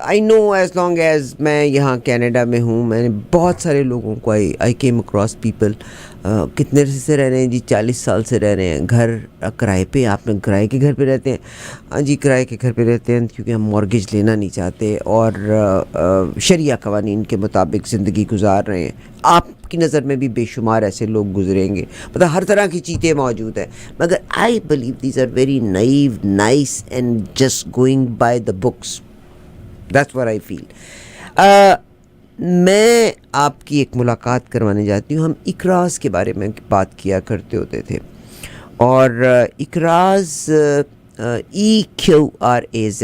آئی نو as long as میں یہاں Canada میں ہوں, میں نے بہت سارے لوگوں کو آئی کیم اکراس پیپل, کتنے عرصے سے رہ رہے ہیں جی, 40 سال سے رہ رہے ہیں, گھر کرائے پہ. آپ نے کرائے کے گھر پہ رہتے ہیں؟ ہاں جی کرائے کے گھر پہ رہتے ہیں کیونکہ ہم مورگیج لینا نہیں چاہتے اور شرعیہ قوانین کے مطابق زندگی گزار رہے ہیں. آپ کی نظر میں بھی بے شمار ایسے لوگ گزریں گے, مطلب ہر طرح کی چیزیں موجود ہیں, مگر I believe these are very naive, nice and just going by the books. That's what I feel. میں آپ کی ایک ملاقات کروانے جاتی ہوں. ہم اقراض کے بارے میں بات کیا کرتے ہوتے تھے, اور اقراض EQRAZ,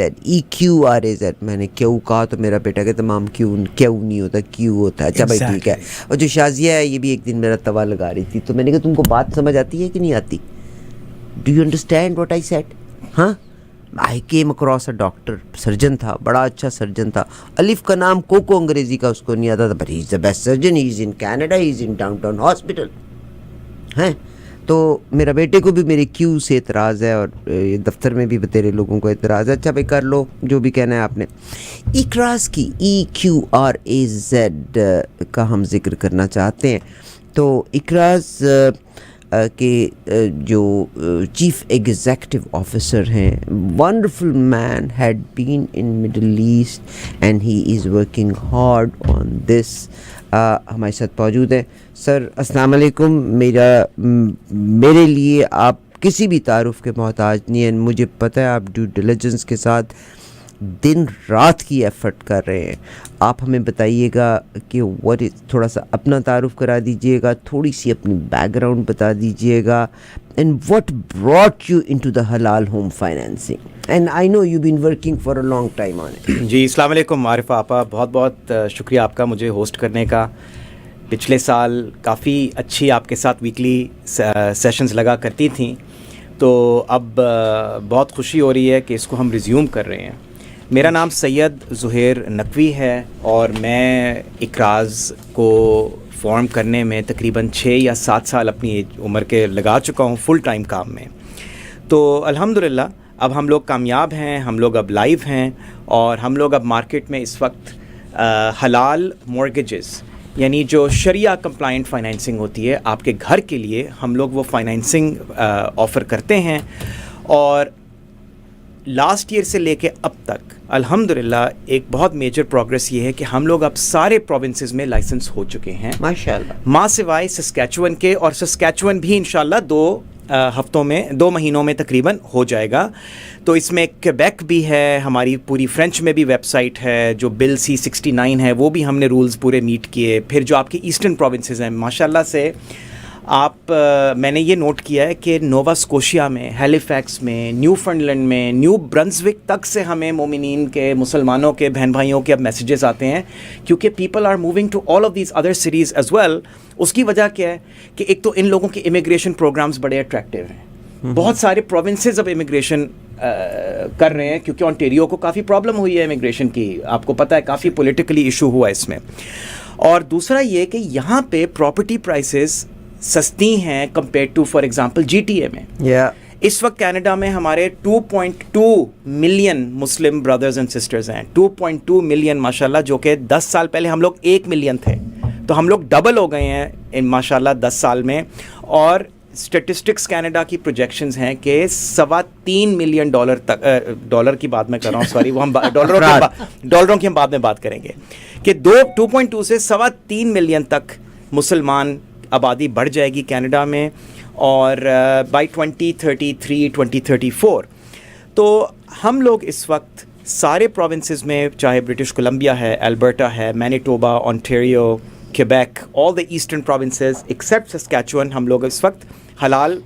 میں نے کیو کہا تو میرا بیٹا کہ تمام کیو نہیں ہوتا, کیو ہوتا ہے. اچھا بھائی ٹھیک ہے. اور جو شازیہ ہے یہ بھی ایک دن میرا توا لگا رہی تھی, تو میں نے کہا تم کو بات سمجھ آتی ہے کہ نہیں آتی؟ Do you understand what I said? ہاں, I came across a doctor, surgeon تھا, بڑا اچھا سرجن تھا. الف کا نام کوکو انگریزی کا اس کو نہیں آتا تھا, but he is the best surgeon, he is in Canada, he is in down town hospital ہیں. تو میرا بیٹے کو بھی میرے کیو سے اعتراض ہے, اور دفتر میں بھی تیرے لوگوں کو اعتراض ہے. اچھا بھائی کر لو جو بھی کہنا ہے آپ نے. اقراض کی EQRAZ کا ہم ذکر کرنا چاہتے ہیں. تو اقراض کے جو چیف ایگزیکٹو آفیسر ہیں, wonderful man, head been in Middle East and he is working hard on this, ہمارے ساتھ موجود ہیں. سر السلام علیکم. میرے لیے آپ کسی بھی تعارف کے محتاج نہیں ہیں, مجھے پتہ ہے آپ ڈیو ڈیلیجنس کے ساتھ دن رات کی ایفرٹ کر رہے ہیں. آپ ہمیں بتائیے گا کہ تھوڑا سا اپنا تعارف کرا دیجیے گا, تھوڑی سی اپنی بیک گراؤنڈ بتا دیجیے گا, and what brought you into the halal home financing, and I know you been working for a long time on it. جی السلام علیکم عارف آپا, بہت بہت شکریہ آپ کا مجھے ہوسٹ کرنے کا. پچھلے سال کافی اچھی آپ کے ساتھ ویکلی سیشنز لگا کرتی تھیں, تو اب بہت خوشی ہو رہی ہے کہ اس کو ہم ریزیوم کر رہے ہیں. میرا نام سید زہیر نقوی ہے, اور میں اقراض کو فارم کرنے میں تقریباً 6 یا 7 سال اپنی عمر کے لگا چکا ہوں فل ٹائم کام میں. تو الحمدللہ اب ہم لوگ کامیاب ہیں, ہم لوگ اب لائیو ہیں, اور ہم لوگ اب مارکیٹ میں اس وقت حلال مورگیجز, یعنی جو شریعہ کمپلائنٹ فائنینسنگ ہوتی ہے آپ کے گھر کے لیے, ہم لوگ وہ فائنینسنگ آفر کرتے ہیں. اور لاسٹ ایئر سے لے کے اب تک الحمدللہ ایک بہت میجر پروگریس یہ ہے کہ ہم لوگ اب سارے پروونسز میں لائسنس ہو چکے ہیں ماشاءاللہ, ماں سوائے سسکیچون کے, اور سسکیچون بھی انشاءاللہ 2 مہینوں میں تقریباً ہو جائے گا. تو اس میں کیبیک بھی ہے, ہماری پوری فرینچ میں بھی ویب سائٹ ہے, جو بل C-69 ہے وہ بھی ہم نے رولز پورے میٹ کیے. پھر جو آپ کے ایسٹرن پروونسز ہیں ماشاءاللہ سے آپ, میں نے یہ نوٹ کیا ہے کہ نووا اسکوشیا میں, ہیلیفیکس میں, نیو فنڈ لینڈ میں, نیو برنزوک تک سے ہمیں مومنین کے, مسلمانوں کے, بہن بھائیوں کے اب میسیجز آتے ہیں, کیونکہ people are moving to all of these other cities as well. اس کی وجہ کیا ہے کہ ایک تو ان لوگوں کے امیگریشن پروگرامز بڑے اٹریکٹیو ہیں, بہت سارے پروونسز اب امیگریشن کر رہے ہیں, کیونکہ آنٹیریو کو کافی پرابلم ہوئی ہے امیگریشن کی, آپ کو پتہ ہے کافی پولیٹیکلی ایشو ہوا اس میں. اور دوسرا یہ کہ یہاں پہ پراپرٹی پرائسز سستی ہیں compare to for example GTA میں. اس وقت کینیڈا میں ہمارے 2.2 million Muslim brothers and sisters ہیں, 2.2 ملین ماشاءاللہ, جو کہ 10 سال پہلے ہم لوگ 1 ملین تھے. تو ہم لوگ ڈبل ہو گئے ہیں ماشاءاللہ 10 سال میں. اور اسٹیٹسٹکس کینیڈا کی پروجیکشنز ہیں کہ $3.25 ملین تک, ڈالر کی بات میں کر رہا ہوں, سوری, وہ ہم ڈالروں کی ہم بعد میں بات کریں گے, کہ 2.2 سے 3.25 ملین تک مسلمان آبادی بڑھ جائے گی کینیڈا میں, اور بائی 2034. تو ہم لوگ اس وقت سارے پروونسز میں, چاہے برٹش کولمبیا ہے, البرٹا ہے, Manitoba, Ontario, Quebec, all the eastern provinces except Saskatchewan, ہم لوگ اس وقت حلال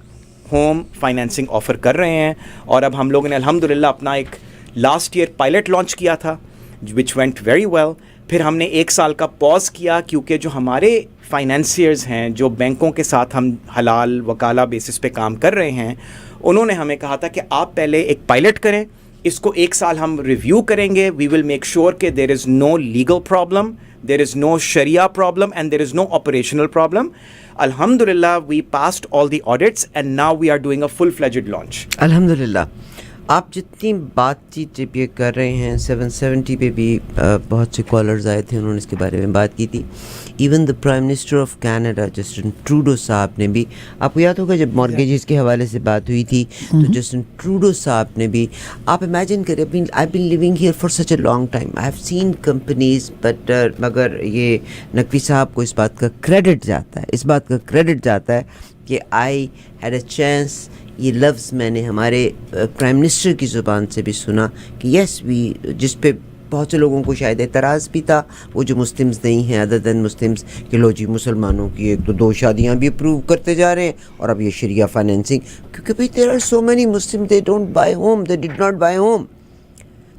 ہوم فائنینسنگ آفر کر رہے ہیں. اور اب ہم لوگوں نے الحمدللہ اپنا ایک لاسٹ ایئر پائلٹ لانچ کیا تھا وچ وینٹ ویری ویل. پھر ہم نے 1 سال کا پاز کیا, کیونکہ جو ہمارے فائنینسیئرز ہیں, جو بینکوں کے ساتھ ہم حلال وکالہ بیسس پہ کام کر رہے ہیں, انہوں نے ہمیں کہا تھا کہ آپ پہلے ایک پائلٹ کریں, اس کو 1 سال ہم ریویو کریں گے, وی ول میک شیور کہ there is no legal problem, there is no sharia problem, and there is no operational problem. الحمدللہ we passed all the audits, and now we are doing a full fledged launch. الحمدللہ. آپ جتنی بات چیت جب یہ کر رہے ہیں 770 پہ بھی بہت سے کالرز آئے تھے, انہوں نے اس کے بارے میں بات کی تھی. Even the prime minister of Canada Justin Trudeau صاحب نے بھی, آپ کو یاد ہوگا جب مارگیجز کے حوالے سے بات ہوئی تھی تو جسٹن ٹروڈو صاحب نے بھی, آپ امیجن کریں, I been living here for such a long time, I have seen companies, but مگر یہ نقوی صاحب کو اس بات کا کریڈٹ جاتا ہے, کہ آئی ہیڈ اے چانس, یہ لفظ میں نے ہمارے پرائم منسٹر کی زبان سے بھی سنا کہ یس وی, جس پہ بہت سے لوگوں کو شاید اعتراض بھی تھا, وہ جو مسلمز نہیں ہیں ادر دین مسلمز, کہ لو جی مسلمانوں کی 1 تو 2 شادیاں بھی اپروو کرتے جا رہے ہیں, اور اب یہ شریعہ فائنینسنگ, کیونکہ بھئی there are so many Muslim they don't buy home, they did not buy home.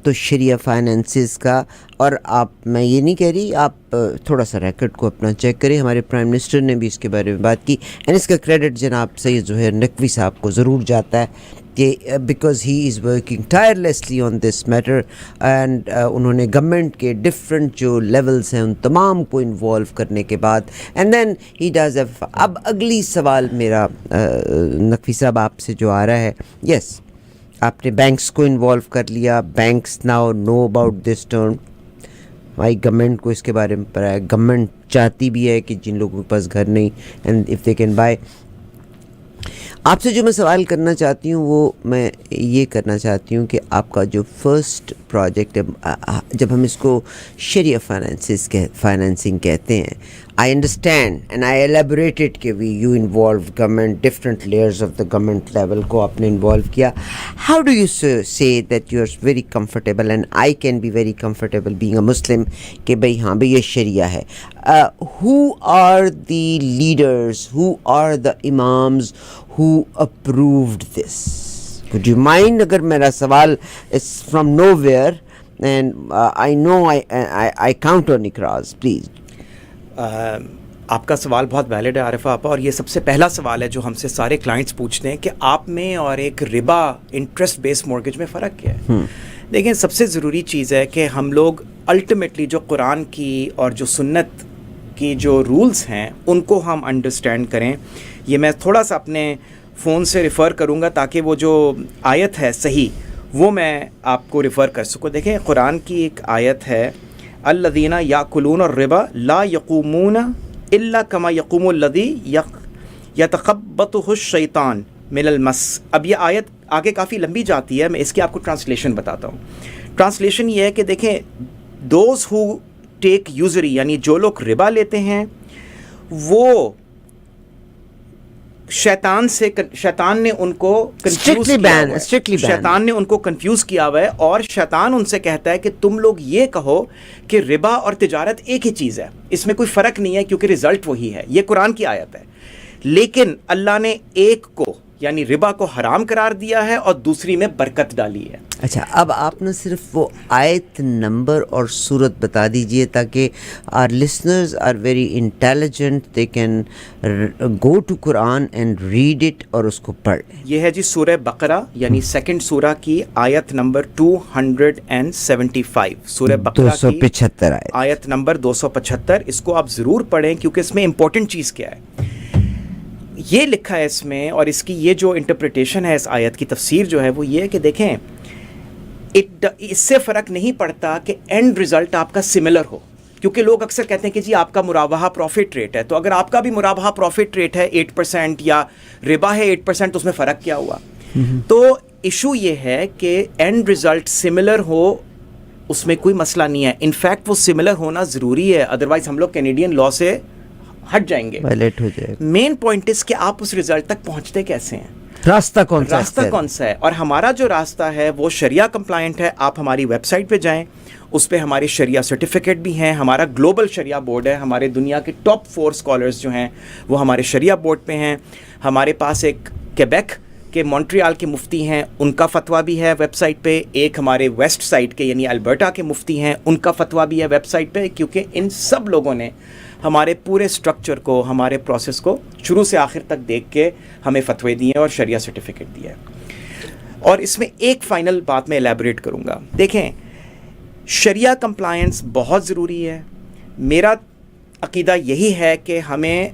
تو شریعہ فائنینسز کا, اور آپ, میں یہ نہیں کہہ رہی, آپ تھوڑا سا ریکارڈ کو اپنا چیک کریں, ہمارے پرائم منسٹر نے بھی اس کے بارے میں بات کی, اینڈ اس کا کریڈٹ جناب سید زہیر نقوی صاحب کو ضرور جاتا ہے, کہ because he is working tirelessly on this matter, and انہوں نے گورنمنٹ کے ڈفرینٹ جو لیولس ہیں ان تمام کو انوالو کرنے کے بعد, and then he does a. اب اگلی سوال میرا نقوی صاحب آپ سے جو آ رہا ہے, یس آپ نے بینکس کو انوالو کر لیا, banks now know about this term, بھائی گورنمنٹ کو اس کے بارے میں پتہ ہے, گورنمنٹ چاہتی بھی ہے کہ جن لوگوں کے پاس گھر نہیں, and if they can buy. آپ سے جو میں سوال کرنا چاہتی ہوں وہ میں یہ کرنا چاہتی ہوں کہ آپ کا جو فرسٹ پروجیکٹ, جب ہم اس کو شریعہ فائنینسنگ کہتے ہیں, I understand and I elaborated کہ you involve government, different layers of the government level کو آپ نے انوالو کیا. How do you say that you are very comfortable, and I can be very comfortable being a Muslim, کہ بھئی ہاں بھئی یہ شریعہ ہے. Who are the leaders, who are the imams who approved this? Would you mind اگر میرا سوال is from nowhere and I know I count on اقراز, please. آپ کا سوال بہت ویلڈ ہے عارفہ آپا, اور یہ سب سے پہلا سوال ہے جو ہم سے سارے کلائنٹس پوچھتے ہیں کہ آپ میں اور ایک ربا انٹرسٹ بیس مورگیج میں فرق کیا ہے. دیکھیں, سب سے ضروری چیز ہے کہ ہم لوگ الٹیمیٹلی جو قرآن کی اور جو سنت کی جو رولز ہیں ان کو ہم انڈرسٹینڈ کریں. یہ میں تھوڑا سا اپنے فون سے ریفر کروں گا تاکہ وہ جو آیت ہے صحیح وہ میں آپ کو ریفر کر سکوں. دیکھیں, قرآن کی ایک آیت ہے, الذین یاکلون الربا لا یقومون الا کما یقوم الذی یتخبطہ الشیطان من المس. اب یہ آیت آگے کافی لمبی جاتی ہے, میں اس کی آپ کو ٹرانسلیشن بتاتا ہوں. ٹرانسلیشن یہ ہے کہ دیکھیں, دوز ہو ٹیک یوزری, یعنی جو لوگ ربا لیتے ہیں وہ شیطان نے ان کو کنفیوز کیا ہوا ہے, اور شیطان ان سے کہتا ہے کہ تم لوگ یہ کہو کہ ربا اور تجارت ایک ہی چیز ہے, اس میں کوئی فرق نہیں ہے کیونکہ رزلٹ وہی ہے. یہ قرآن کی آیت ہے, لیکن اللہ نے ایک کو یعنی ربا کو حرام قرار دیا ہے اور دوسری میں برکت ڈالی ہے. اچھا, اب آپ نے صرف وہ آیت نمبر اور صورت بتا دیجئے تاکہ our listeners are very intelligent, they can go to Quran and read it اور اس کو پڑھ لیں. یہ ہے جی سورہ بقرہ یعنی سیکنڈ سورہ کی آیت نمبر 275, سورہ بقرہ کی 275 آیت نمبر 275. اس کو آپ ضرور پڑھیں کیونکہ اس میں امپورٹنٹ چیز کیا ہے. یہ لکھا ہے اس میں, اور اس کی یہ جو انٹرپریٹیشن ہے اس آیت کی, تفسیر جو ہے وہ یہ ہے کہ دیکھیں, اس سے فرق نہیں پڑتا کہ اینڈ رزلٹ آپ کا سملر ہو, کیونکہ لوگ اکثر کہتے ہیں کہ جی آپ کا مرابحہ پروفٹ ریٹ ہے, تو اگر آپ کا بھی مرابحہ پروفٹ ریٹ ہے 8% یا ربا ہے 8%, تو اس میں فرق کیا ہوا؟ تو ایشو یہ ہے کہ اینڈ رزلٹ سملر ہو, اس میں کوئی مسئلہ نہیں ہے. انفیکٹ وہ سملر ہونا ضروری ہے, ادروائز ہم لوگ کینیڈین لا سے ہٹ جائیں گے, وائلیٹ ہو جائے گا. مین پوائنٹ اس کہ آپ اس رزلٹ تک پہنچتے کیسے ہیں, راستہ کون سا ہے. اور ہمارا جو راستہ ہے وہ شریعہ کمپلائنٹ ہے. آپ ہماری ویب سائٹ پہ جائیں, اس پہ ہمارے شریعہ سرٹیفکیٹ بھی ہیں, ہمارا گلوبل شریعہ بورڈ ہے, ہمارے دنیا کے ٹاپ 4 اسکالرز جو ہیں وہ ہمارے شریعہ بورڈ پہ ہیں. ہمارے پاس ایک کیبیک کے مونٹریال کے مفتی ہیں, ان کا فتویٰ بھی ہے ویب سائٹ پہ. ایک ہمارے ویسٹ سائڈ کے یعنی البرٹا کے مفتی ہیں, ان کا فتویٰ بھی ہے ویب سائٹ پہ, کیونکہ ان سب لوگوں نے ہمارے پورے سٹرکچر کو, ہمارے پروسیس کو شروع سے آخر تک دیکھ کے ہمیں فتوے دیے اور شریعہ سرٹیفکیٹ دیا ہے. اور اس میں ایک فائنل بات میں ایلیبوریٹ کروں گا. دیکھیں, شریعہ کمپلائنس بہت ضروری ہے. میرا عقیدہ یہی ہے کہ ہمیں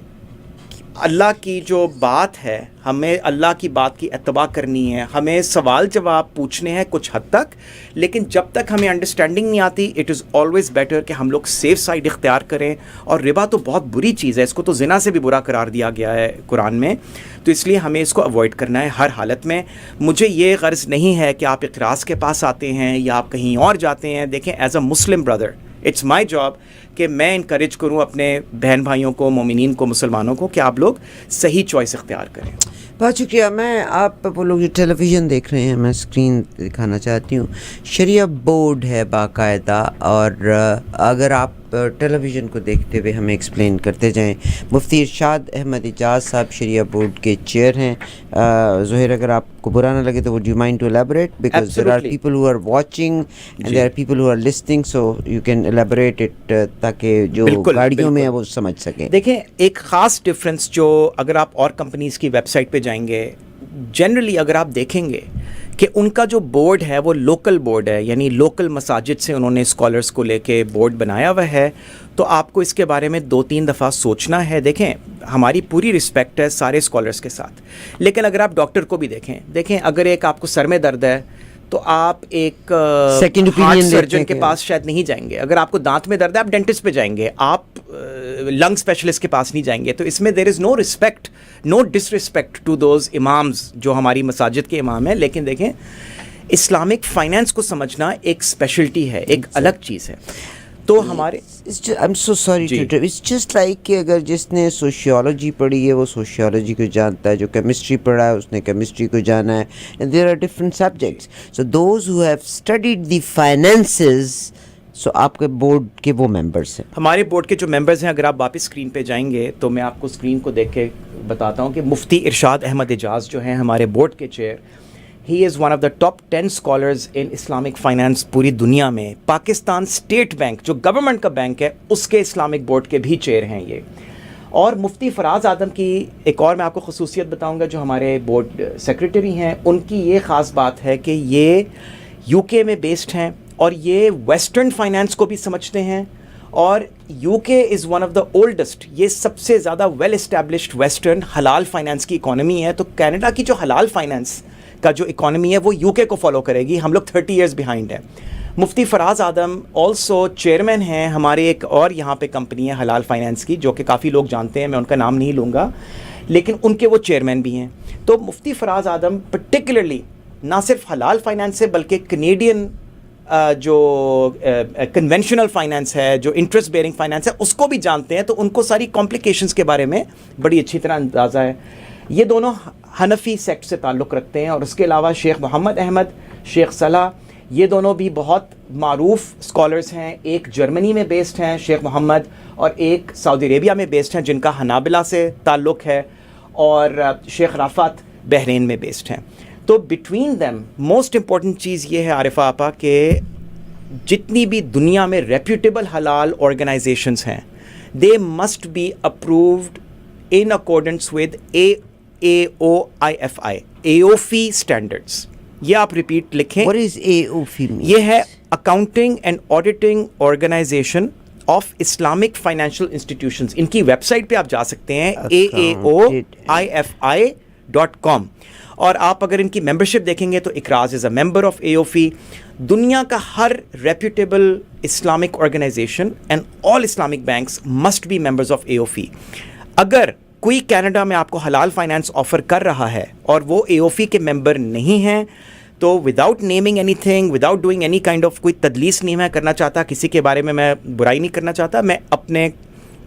اللہ کی جو بات ہے ہمیں اللہ کی بات کی اتباع کرنی ہے, ہمیں سوال جواب پوچھنے ہیں کچھ حد تک, لیکن جب تک ہمیں انڈرسٹینڈنگ نہیں آتی اٹ از آلویز بیٹر کہ ہم لوگ سیف سائڈ اختیار کریں. اور ربا تو بہت بری چیز ہے, اس کو تو زنا سے بھی برا قرار دیا گیا ہے قرآن میں, تو اس لیے ہمیں اس کو اوائڈ کرنا ہے ہر حالت میں. مجھے یہ غرض نہیں ہے کہ آپ اقراض کے پاس آتے ہیں یا آپ کہیں اور جاتے ہیں. دیکھیں as a Muslim brother it's my job کہ میں انکریج کروں اپنے بہن بھائیوں کو, مومنین کو, مسلمانوں کو کہ آپ لوگ صحیح چوائس اختیار کریں. بہت شکریہ. میں آپ وہ لوگ جو ٹیلی ویژن دیکھ رہے ہیں, میں اسکرین دکھانا چاہتی ہوں. شریعہ بورڈ ہے باقاعدہ, اور اگر آپ ٹیلی ویژن کو دیکھتے ہوئے ہمیں ایکسپلین کرتے جائیں. مفتی ارشاد احمد اعجاز صاحب شریعہ بورڈ کے چیئر ہیں. ظہیر اگر آپ کو برا نہ لگے تو would you mind to elaborate, because there are people who are watching and there are people who are listening, so you can elaborate it تاکہ جو گاڑیوں میں وہ سمجھ سکیں. دیکھیں ایک خاص ڈفرینس جو اگر آپ اور کمپنیز کی ویب سائٹ پہ جائیں گے, جنرلی اگر آپ دیکھیں گے کہ ان کا جو بورڈ ہے وہ لوکل بورڈ ہے, یعنی لوکل مساجد سے انہوں نے اسکالرس کو لے کے بورڈ بنایا ہوا ہے, تو آپ کو اس کے بارے میں 2-3 دفعہ سوچنا ہے. دیکھیں ہماری پوری رسپیکٹ ہے سارے اسکالرس کے ساتھ, لیکن اگر آپ ڈاکٹر کو بھی دیکھیں اگر ایک آپ کو سر میں درد ہے تو آپ ایک ہارٹ سرجن کے پاس شاید نہیں جائیں گے. اگر آپ کو دانت میں درد ہے آپ ڈینٹسٹ پہ جائیں گے, آپ لنگ اسپیشلسٹ کے پاس نہیں جائیں گے. تو اس میں there is no respect, no disrespect to those imams جو ہماری مساجد کے امام ہیں. لیکن دیکھیں اسلامک فائنینس کو سمجھنا ایک اسپیشلٹی ہے, ایک الگ چیز ہے. تو ہمارے I'm so sorry to interrupt. It's just like کہ اگر جس نے سوشیولوجی پڑھی ہے وہ سوشیولوجی کو جانتا ہے, جو کیمسٹری پڑھا ہے اس نے کیمسٹری کو جانا ہے, and there are different subjects. So those who have studied the finances, so آپ کے بورڈ کے وہ ممبرس ہیں. ہمارے بورڈ کے جو ممبرز ہیں, اگر آپ واپس اسکرین پہ جائیں گے تو میں آپ کو اسکرین کو دیکھ کے بتاتا ہوں کہ مفتی ارشاد احمد اعجاز جو ہیں ہمارے بورڈ کے chair, He is one of the top 10 scholars in Islamic finance پوری دنیا میں. پاکستان اسٹیٹ بینک جو گورنمنٹ کا بینک ہے اس کے اسلامک بورڈ کے بھی چیئر ہیں یہ. اور مفتی فراز آدم کی ایک اور میں آپ کو خصوصیت بتاؤں گا, جو ہمارے بورڈ سیکریٹری ہیں, ان کی یہ خاص بات ہے کہ یہ یو کے میں بیسڈ ہیں اور یہ ویسٹرن فائنانس کو بھی سمجھتے ہیں. اور یو کے is one of the oldest, یہ سب سے زیادہ ویل اسٹیبلشڈ ویسٹرن حلال فائنانس کی اکانومی ہے. تو کینیڈا کی جو حلال فائنانس کا جو اکانومی ہے وہ یو کے کو فالو کرے گی. ہم لوگ 30 ایئرز بیہائنڈ ہیں. مفتی فراز آدم آلسو چیئرمین ہیں ہمارے ایک اور یہاں پہ کمپنی ہے حلال فائنانس کی, جو کہ کافی لوگ جانتے ہیں, میں ان کا نام نہیں لوں گا, لیکن ان کے وہ چیئرمین بھی ہیں. تو مفتی فراز آدم پرٹیکولرلی نہ صرف حلال فائنانس سے بلکہ کینیڈین جو کنونشنل فائنانس ہے, جو انٹرسٹ بیئرنگ فائنانس ہے, اس کو بھی جانتے ہیں. تو ان کو ساری کمپلیکیشنز کے بارے میں بڑی اچھی طرح اندازہ ہے. یہ دونوں حنفی سیکٹ سے تعلق رکھتے ہیں. اور اس کے علاوہ شیخ محمد احمد, شیخ صلاح, یہ دونوں بھی بہت معروف اسکالرس ہیں. ایک جرمنی میں بیسڈ ہیں شیخ محمد, اور ایک سعودی عربیہ میں بیسڈ ہیں جن کا حنابلہ سے تعلق ہے, اور شیخ رافت بحرین میں بیسڈ ہیں. تو بٹوین دیم موسٹ امپورٹنٹ چیز یہ ہے عارفہ آپا کہ جتنی بھی دنیا میں ریپیوٹیبل حلال آرگنائزیشنز ہیں, they must be approved in accordance with AOIFI, AOFI standards. یہ آپ ریپیٹ لکھیں. What is AOFI mean? یہ ہے Accounting and Auditing Organization of Islamic Financial Institutions. ان کی ویب سائٹ پہ آپ جا سکتے ہیں AAOIFI.com, اور آپ اگر ان کی ممبرشپ دیکھیں گے تو اقراض از اے ممبر آف AOFI. دنیا کا ہر reputable Islamic organisation and all Islamic banks must be members of AOFI. اگر کوئی کینیڈا میں آپ کو حلال فائنانس آفر کر رہا ہے اور وہ AOFI کے ممبر نہیں ہیں, تو without naming any thing, without doing any kind of, کوئی تدلیس نہیں میں کرنا چاہتا, کسی کے بارے میں برائی نہیں کرنا چاہتا, میں اپنے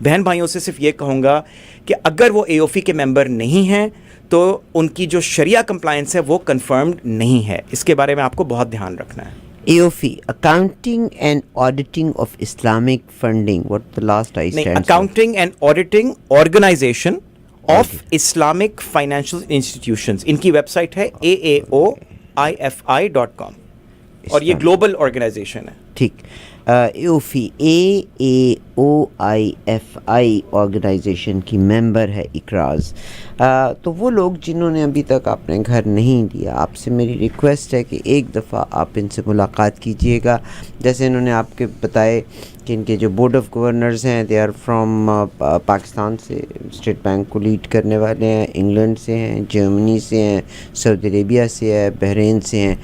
بہن بھائیوں سے صرف یہ کہوں گا کہ اگر وہ AOFI کے ممبر نہیں ہیں تو ان کی جو شریعہ کمپلائنس ہے وہ کنفرمڈ نہیں ہے. اس کے بارے میں آپ کو بہت دھیان رکھنا ہے. AOFI, Accounting and Auditing of Islamic Funding. What the last I stand? Accounting and Auditing Organization of Islamic Financial Institutions. ان کی ویب سائٹ ہے AAOIFI.com, اور یہ گلوبل آرگنائزیشن ہے. ٹھیک. AOFI, OIFI آرگنائزیشن کی ممبر ہے اقراز. تو وہ لوگ جنہوں نے ابھی تک اپنے گھر نہیں دیا, آپ سے میری ریکویسٹ ہے کہ ایک دفعہ آپ ان سے ملاقات کیجئے گا. جیسے انہوں نے آپ کے بتائے کہ ان کے جو بورڈ آف گورنرز ہیں دے آر فرام پاکستان سے, اسٹیٹ بینک کو لیڈ کرنے والے ہیں, انگلینڈ سے ہیں, جرمنی سے ہیں, سعودی عربیہ سے ہے, بحرین سے ہیں.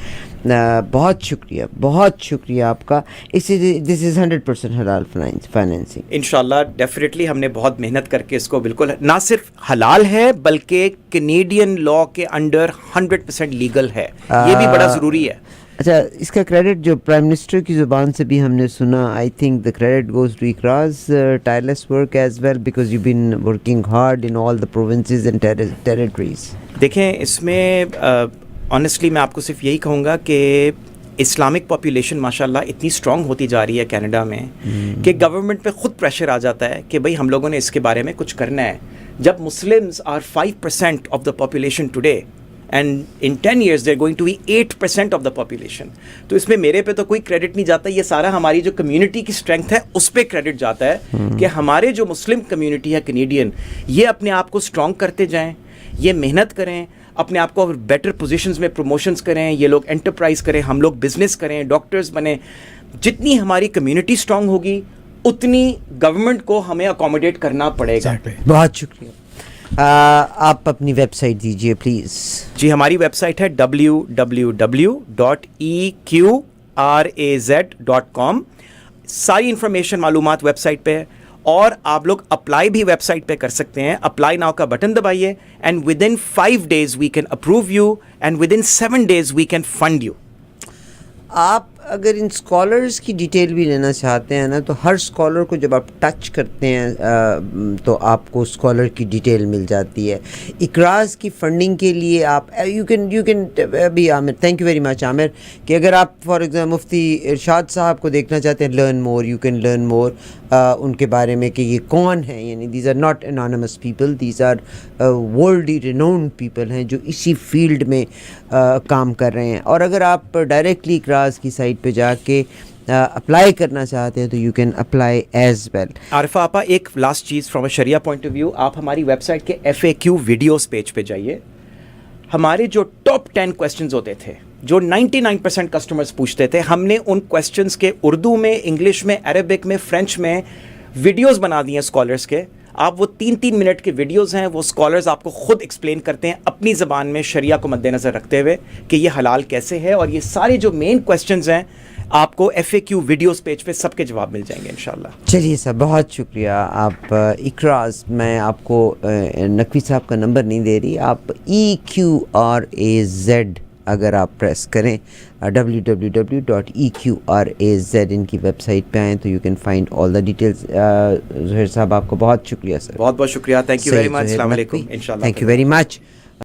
بہت شکریہ آپ کا. دس از 100% حلال فائنینسنگ. انشاءاللہ ڈیفینیٹلی ہم نے بہت محنت کر کے اس کو بالکل نہ صرف حلال ہے بلکہ کینیڈین لا کے انڈر 100% لیگل ہے, یہ بھی بڑا ضروری ہے. اچھا, اس کا کریڈٹ جو پرائم منسٹر کی زبان سے بھی ہم نے سنا, I think the credit goes to اقراز tireless work as well because you been working hard in all the provinces and territories. دیکھیں اس میں آنیسٹلی میں آپ کو صرف یہی کہوں گا کہ اسلامک پاپولیشن ماشاءاللہ اتنی اسٹرانگ ہوتی جا رہی ہے کینیڈا میں کہ گورنمنٹ پہ خود پریشر آ جاتا ہے کہ بھئی ہم لوگوں نے اس کے بارے میں کچھ کرنا ہے. جب Muslims are 5% of the population today and in 10 years they're going to be 8% of the population, تو اس میں میرے پہ تو کوئی کریڈٹ نہیں جاتا, یہ سارا ہماری جو کمیونٹی کی اسٹرینتھ ہے اس پہ کریڈٹ جاتا ہے کہ ہمارے جو مسلم کمیونٹی ہے کینیڈین, یہ اپنے آپ کو اسٹرانگ کرتے جائیں, یہ محنت کریں, اپنے آپ کو بیٹر پوزیشنز میں پروموشنز کریں, یہ لوگ انٹرپرائز کریں, ہم لوگ بزنس کریں, ڈاکٹرز بنیں. جتنی ہماری کمیونٹی اسٹرانگ ہوگی اتنی گورنمنٹ کو ہمیں اکوموڈیٹ کرنا پڑے گا. بہت شکریہ. آپ اپنی ویب سائٹ دیجیے پلیز. جی, ہماری ویب سائٹ ہے www.eqraz.com. ساری انفارمیشن معلومات ویب سائٹ پہ ہے, اور آپ لوگ اپلائی بھی ویب سائٹ پہ کر سکتے ہیں. اپلائی ناؤ کا بٹن دبائیے and within 5 days we can approve you and within 7 days we can fund you. آپ اگر ان اسکالرس کی ڈیٹیل بھی لینا چاہتے ہیں نا, تو ہر اسکالر کو جب آپ ٹچ کرتے ہیں تو آپ کو اسکالر کی ڈیٹیل مل جاتی ہے. اقراز کی فنڈنگ کے لیے آپ یو کین بھی عامر, تھینک یو ویری مچ عامر, کہ اگر آپ فار ایگزامپل مفتی ارشاد صاحب کو دیکھنا چاہتے ہیں, learn more, you can learn more ان کے بارے میں کہ یہ کون ہیں. یعنی these are not anonymous people, these are worldly renowned people ہیں جو اسی فیلڈ میں کام کر رہے ہیں. اور اگر آپ ڈائریکٹلی اقراز کی سائٹ پہ جا کے اپلائی کرنا چاہتے ہیں تو you can apply as well. Arifa آپا, ایک لاسٹ چیز from a sharia point of view, آپ ہماری ویب سائٹ کے FAQ ویڈیوز پیج پہ جائیے. ہمارے جو ٹاپ 10 کویسچنز ہوتے تھے جو 99% کسٹمرز پوچھتے تھے, ہم نے ان کویسچنز کے اردو میں, انگلش میں, عربک میں, فرینچ میں ویڈیوز بنا دی ہیں اسکالرس کے. آپ وہ 3 منٹ کے ویڈیوز ہیں, وہ اسکالرز آپ کو خود ایکسپلین کرتے ہیں اپنی زبان میں شریعہ کو مد نظر رکھتے ہوئے کہ یہ حلال کیسے ہے, اور یہ سارے جو مین کویسچنز ہیں آپ کو FAQ ویڈیوز پیج پہ سب کے جواب مل جائیں گے انشاءاللہ. چلیے سر, بہت شکریہ. آپ اقراز, میں آپ کو نقوی صاحب کا نمبر نہیں دے رہی, آپ EQRAZ اگر آپ پریس کریں www.eqraz ان کی ویب سائٹ پہ آئیں تو you can find all the details. Zaheer صاحب آپ کو بہت شکریہ سر. بہت بہت شکریہ. Thank you very much. السلام علیکم. انشاءاللہ تھینک یو ویری مچ.